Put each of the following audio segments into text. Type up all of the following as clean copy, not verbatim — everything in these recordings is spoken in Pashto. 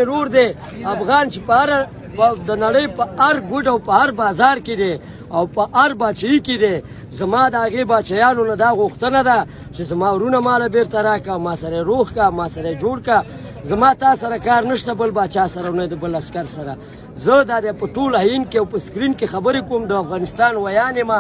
ضرور دی افغان چې په هر د نړۍ په هر ګوټ او په هر بازار کې دی او په هر باچهي کې دی. زما د هغې باچهیانو نه دا غوښتنه ده چې زما ورونه ماله بېرته راکړه، ما سره روغ که، ما سره جوړ که. زما تا سره کار نشته بل باچا سره نه د بل عسکر سره. زه دا د په ټول هین کې او په سکرین کې خبرې کوم د افغانستان ویان یم.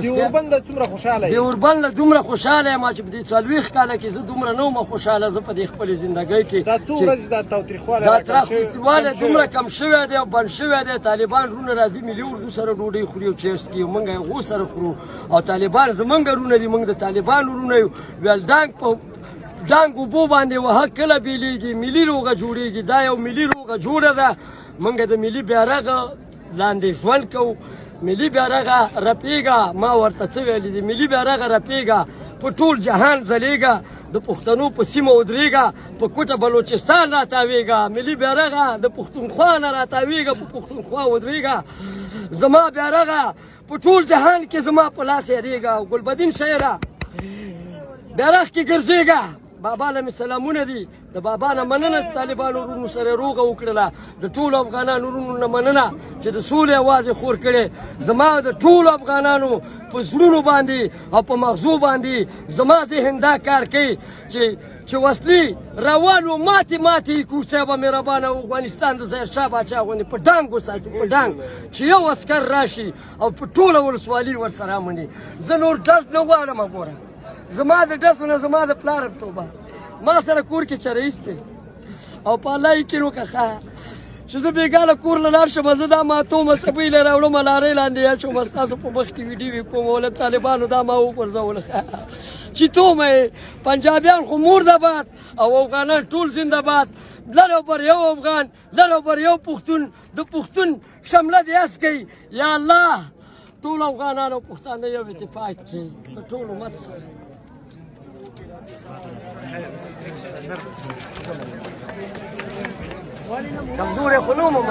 دیوبند څومره خوشحاله یم؟ دیوبند له دومره خوشحاله یم چې په دې 40 کاله کې زه دومره نه وم خوشحاله. زه په دې خپلې زندګۍ کې دا څو ورځې دا تاوتریخوالی دا تاوتریخوالی دومره کم شوی دی او بند شوی دی. طالبان رونه راځي ملي اردو سره ډوډۍ خوري او چیس کوي، موږ یې هغو سره خورو. او طالبان زموږ رونه دي، موږ د طالبانو رونه یو. ویل ډانګ اوبو باندې وهه کله بیلیږي، ملي روغه جوړېږي. دا یو ملي روغه جوړه ده. موږ د ملي بیرغ لاندې ژوند کوو. ملي بیرغه رپېږه، ما ورته څه ویلي دي، ملي بیرغه رپېږه، په ټول جهان ځلېږه، د پښتنو په سیمه ودرېږه، په کوټه بلوچستان راتاوېږه. ملي بیرغه د پښتونخوا نه راتاوېږه، په پښتونخوا ودرېږه. زما بیرغه په ټول جهان کې زما په لاس یادېږه. ګلبدین شاعره بیرغ کې ګرځېږه. بابا له مې سلامونه دي. د بابا نه مننه چې طالبانو ورونو سره روغه وکړله. د ټولو افغانانو ورونو نه مننه چې د سولې اواز یې خور کړی. زما د ټولو افغانانو په زړونو باندې او په مغزو باندې زما ذهن دا کار کوي چې وسلې روان و ماتې ماتې کوڅه به مهربانه افغانستان د ظاهرشاه باچا غوندې په ډانګ وساتي، په ډانګ چې یو عسکر راشي او په ټوله ولسوالي ورسره مني. زه نور ډز نه غواړم. ګوره زما د ډزو نه زما د پلار توبه. ما سره کور کې چرېست دی او په الله یې کینو که ښه چې زه بېګانه کور له لاړ شم. زه دا ماتو مصبۍ له راوړم لارۍ لاندې اچوم، ستاسو په مخ کې ویډیو کوم. ول طالبانو دا ما وغورځول چیتومه یې پنجابیان خو مرداباد او افغانان ټول زنده‌باد. لر او بر یو افغان، لر او بر یو پښتون، د پښتون شمله دې هس کوي. یا الله ټول افغانان او پښتانه یو اتفاق کړي په ټول امت سره. کمزوری خو نه وم